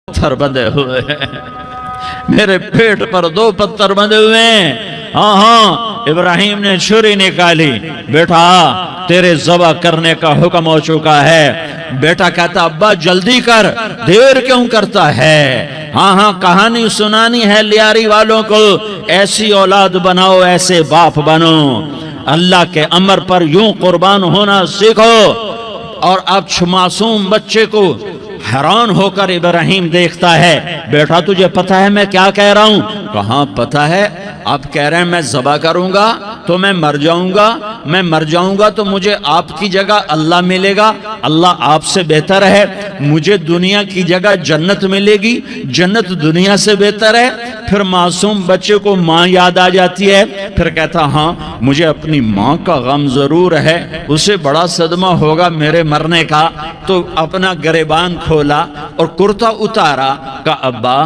پتھر بندھے ہوئے ہیں، میرے پیٹ پر 2 پتھر بندھے ہوئے ہیں۔ ہاں ہاں، ابراہیم نے چھری نکالی، بیٹا تیرے ذبح کرنے کا حکم ہو چکا ہے۔ بیٹا کہتا ابا جلدی کر، دیر کیوں کرتا ہے؟ ہاں ہاں، کہانی سنانی ہے لیاری والوں کو، ایسی اولاد بناؤ، ایسے باپ بنو، اللہ کے امر پر یوں قربان ہونا سیکھو۔ اور اب معصوم بچے کو حیران ہو کر ابراہیم دیکھتا ہے، بیٹا تجھے پتہ ہے میں کیا کہہ رہا ہوں؟ کہاں پتہ ہے، آپ کہہ رہے ہیں میں ذبح کروں گا تو میں مر جاؤں گا، میں مر جاؤں گا تو مجھے آپ کی جگہ اللہ ملے گا، اللہ آپ سے بہتر ہے، مجھے دنیا کی جگہ جنت ملے گی، جنت دنیا سے بہتر ہے۔ پھر معصوم بچے کو ماں یاد آ جاتی ہے، پھر کہتا ہاں مجھے اپنی ماں کا غم ضرور ہے، اسے بڑا صدمہ ہوگا میرے مرنے کا۔ تو اپنا گریبان کھولا اور کرتا اتارا، کہا ابا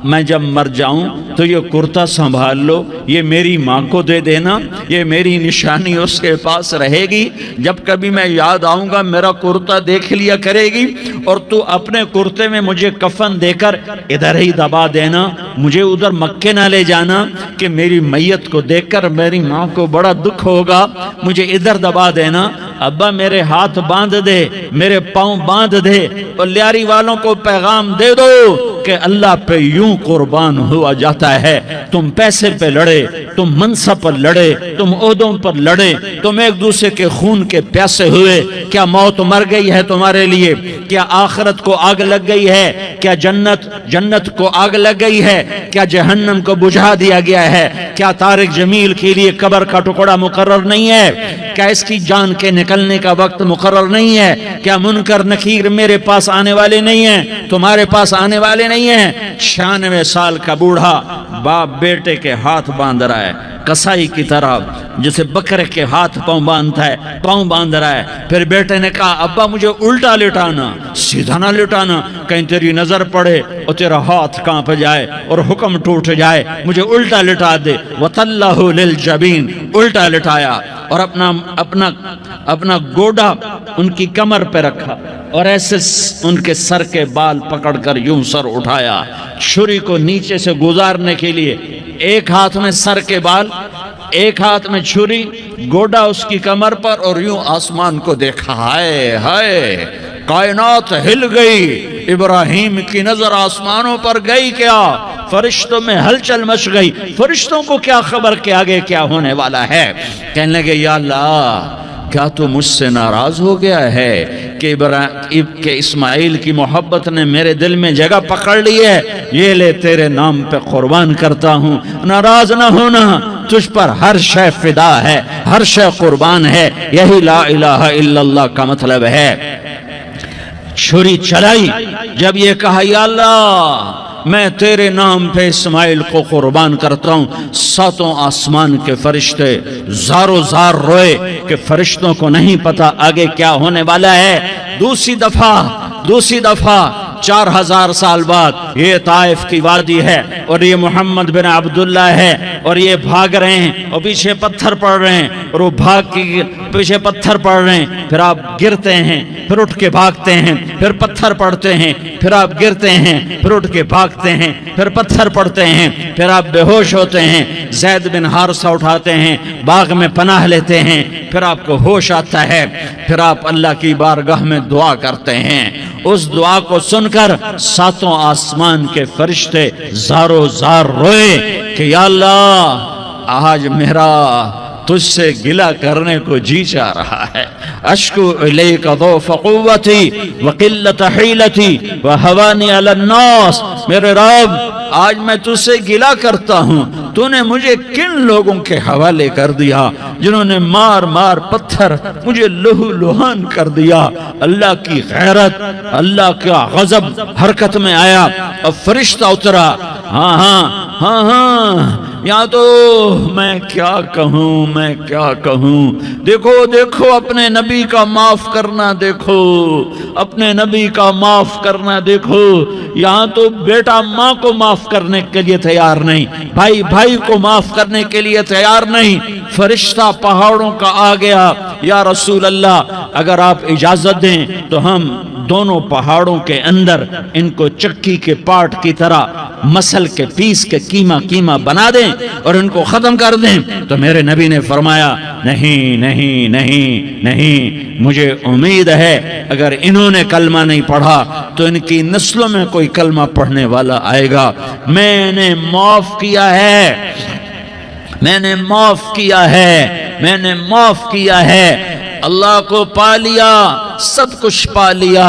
میں جب مر جاؤں تو یہ کرتا سنبھال لو، یہ میری ماں کو دے دینا، یہ میری نشانی اس کے پاس رہے گی، جب کبھی میں یاد آؤں گا میرا کرتا دیکھ لیا کرے گی، اور تو اپنے کرتے میں مجھے کفن دے کر ادھر ہی دبا دینا، مجھے ادھر مکے نہ لے جانا کہ میری میت کو دیکھ کر میری ماں کو بڑا دکھ ہوگا، مجھے ادھر دبا دینا۔ ابا میرے ہاتھ باندھ دے، میرے پاؤں باندھ دے، اور لیاری والوں کو پیغام دے دو کہ اللہ پہ یوں قربان ہوا جاتا ہے۔ تم پیسے پہ لڑے، تم منصب پر لڑے، تم عہدوں پر لڑے، تم ایک دوسرے کے خون کے پیاسے ہوئے، کیا موت مر گئی ہے تمہارے لیے؟ کیا آخرت کو آگ لگ گئی ہے؟ کیا جنت کو آگ لگ گئی ہے؟ کیا جہنم کو بجھا دیا گیا ہے؟ کیا طارق جمیل کے لیے قبر کا ٹکڑا مقرر نہیں ہے؟ کیا اس کی جان کے نکلنے کا وقت مقرر نہیں ہے؟ کیا منکر نکیر میرے پاس آنے والے نہیں ہیں، تمہارے پاس آنے والے نہیں ہیں؟ 96 سال کا بوڑھا باپ بیٹے کے ہاتھ باندھ رہا ہے، کسائی کی طرح جسے بکرے کے ہاتھ پاؤں باندھ رہا ہے۔ پھر بیٹے نے کہا ابا مجھے الٹا لٹانا، سیدھا نہ لٹانا، کہیں تیری نظر پڑے اور تیرا ہاتھ کانپ جائے اور حکم ٹوٹ جائے، مجھے الٹا لٹا دے۔ وَطَلَّهُ لِلْجَبِينَ، الٹا لٹایا اور اپنا گوڈا ان کی کمر پہ رکھا اور ایسے ان کے سر کے بال پکڑ کر یوں سر اٹھایا، چھری کو نیچے سے گزارنے کے لیے، ایک ہاتھ میں سر کے بال، ایک ہاتھ میں چھری، گوڈا اس کی کمر پر، اور یوں آسمان کو دیکھا۔ ہائے ہائے، کائنات ہل گئی، ابراہیم کی نظر آسمانوں پر گئی، کیا فرشتوں میں ہلچل مچ گئی، فرشتوں کو کیا خبر کہ آگے کیا ہونے والا ہے؟ کہنے لگے یا اللہ کیا تو مجھ سے ناراض ہو گیا ہے کہ اسماعیل کی محبت نے میرے دل میں جگہ پکڑ لی ہے؟ یہ لے تیرے نام پہ قربان کرتا ہوں، ناراض نہ ہونا، تجھ پر ہر شے فدا ہے، ہر شے قربان ہے، یہی لا الہ الا اللہ کا مطلب ہے۔ چھری چلائی، جب یہ کہا یا اللہ میں تیرے نام پہ اسماعیل کو قربان کرتا ہوں، 7 آسمان کے فرشتے زارو زار روئے کہ فرشتوں کو نہیں پتا آگے کیا ہونے والا ہے۔ دوسری دفعہ 4000 سال بعد یہ طائف کی وادی ہے اور یہ محمد بن عبداللہ ہے اور یہ بھاگ رہے ہیں اور پیچھے پتھر پڑ رہے ہیں اور وہ بھاگ کے پیچھے پتھر پڑ رہے ہیں، پھر آپ گرتے ہیں، پھر اٹھ کے بھاگتے ہیں، پھر پتھر پڑتے ہیں، پھر آپ گرتے ہیں، پھر اٹھ کے بھاگتے ہیں، پھر پتھر پڑتے ہیں، پھر آپ بے ہوش ہوتے ہیں، زید بن حارثہ اٹھاتے ہیں، باغ میں پناہ لیتے ہیں، پھر آپ کو ہوش آتا ہے، پھر آپ اللہ کی بارگاہ میں دعا کرتے ہیں۔ اس دعا کو سن کر 7 آسمان کے فرشتے زارو زار روئے کہ یا اللہ آج میرا تجھ سے گلہ کرنے کو جی چاہ رہا ہے۔ اشکو الیک ضعف قوتی وقلت حیلتی وہوانی علی الناس، میرے رب آج میں تجھ سے گلہ کرتا ہوں، تو نے مجھے کن لوگوں کے حوالے کر دیا جنہوں نے مار مار پتھر مجھے لہو لہان کر دیا۔ اللہ کی غیرت، اللہ کا غضب حرکت میں آیا اور فرشتہ اترا، ہاں ہاں ہاں، یا تو میں کیا کہوں، دیکھو اپنے نبی کا معاف کرنا، دیکھو اپنے نبی کا معاف کرنا، دیکھو یہاں تو بیٹا ماں کو معاف کرنے کے لیے تیار نہیں، بھائی کو معاف کرنے کے لیے تیار نہیں، فرشتہ پہاڑوں کا آ گیا، یا رسول اللہ اگر آپ اجازت دیں تو ہم دونوں پہاڑوں کے اندر ان کو چکی کے پاٹ کی طرح مسل کے پیس کے کیما بنا دیں اور ان کو ختم کر دیں۔ تو میرے نبی نے فرمایا نہیں نہیں نہیں نہیں، مجھے امید ہے اگر انہوں نے کلمہ نہیں پڑھا تو ان کی نسلوں میں کوئی کلمہ پڑھنے والا آئے گا۔ میں نے معاف کیا ہے، میں نے معاف کیا ہے، اللہ کو پا لیا، سب کچھ پا لیا،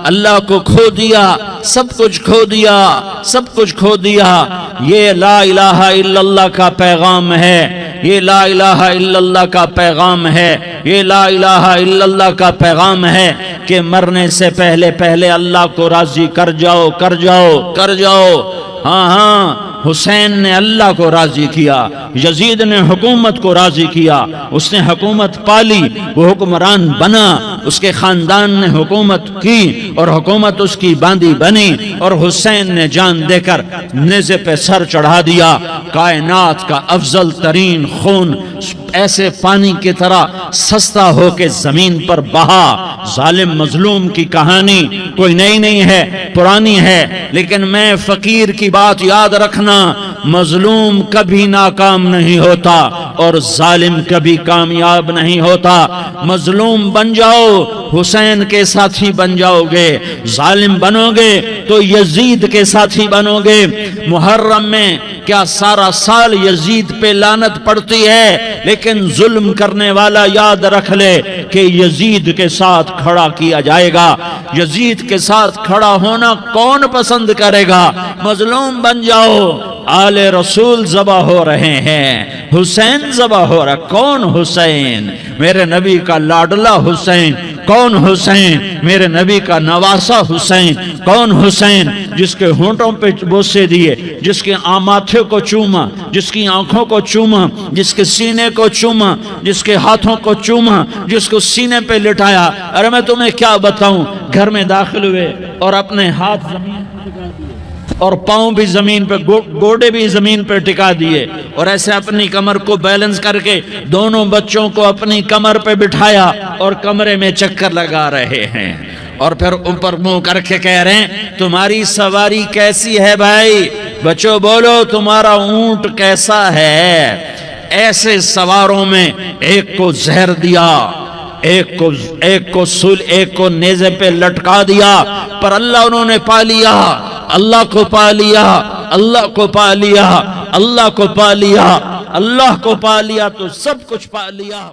اللہ کو کھو دیا، سب کچھ کھو دیا۔ یہ لا الہ الا اللہ کا پیغام ہے، یہ لا الہ الا اللہ کا پیغام ہے، یہ لا الہ الا اللہ کا پیغام ہے کہ مرنے سے پہلے اللہ کو راضی کر جاؤ۔ ہاں، حسین نے اللہ کو راضی کیا، یزید نے حکومت کو راضی کیا، اس نے حکومت پالی، وہ حکمران بنا، اس کے خاندان نے حکومت کی اور حکومت اس کی باندھی بنی، اور حسین نے جان دے کر نیزے پہ سر چڑھا دیا۔ کائنات کا افضل ترین خون ایسے پانی کی طرح سستا ہو کے زمین پر بہا۔ ظالم مظلوم کی کہانی کوئی نئی نہیں ہے، پرانی ہے، لیکن میں فقیر کی بات یاد رکھنا، مظلوم کبھی ناکام نہیں ہوتا اور ظالم کبھی کامیاب نہیں ہوتا۔ مظلوم بن جاؤ، حسین کے ساتھی بن جاؤ گے، ظالم بنو گے تو یزید کے ساتھی بنو گے۔ محرم میں کیا سارا سال یزید پہ لعنت پڑتی ہے، لیکن ظلم کرنے والا یاد رکھ لے کہ یزید کے ساتھ کھڑا کیا جائے گا۔ یزید کے ساتھ کھڑا ہونا کون پسند کرے گا؟ مظلوم بن جاؤ۔ آل رسول ذبح ہو رہے ہیں، حسین ذبح ہو رہا۔ کون حسین؟ میرے نبی کا لاڈلا حسین۔ کون حسین؟ میرے نبی کا نواسا حسین۔ کون حسین؟ جس کے ہونٹوں پہ بوسے دیے، جس کے ماتھے کو چوما، جس کی آنکھوں کو چوما، جس کے سینے کو چوما، جس کے ہاتھوں کو چوما، جس کو سینے پہ لٹایا۔ ارے میں تمہیں کیا بتاؤں، گھر میں داخل ہوئے اور اپنے ہاتھ زمین پہ ٹکا دیے اور پاؤں بھی زمین پہ، گوڑے بھی زمین پہ ٹکا دیے، اور ایسے اپنی کمر کو بیلنس کر کے دونوں بچوں کو اپنی کمر پہ بٹھایا اور کمرے میں چکر لگا رہے ہیں، اور پھر اوپر منہ کر کے کہہ رہے ہیں تمہاری سواری کیسی ہے بھائی؟ بچوں بولو تمہارا اونٹ کیسا ہے؟ ایسے سواروں میں ایک کو زہر دیا، ایک کو نیزے پہ لٹکا دیا، پر اللہ انہوں نے پا لیا، اللہ کو پا لیا، اللہ کو پا لیا، اللہ کو پا لیا، اللہ کو پا لیا تو سب کچھ پا لیا۔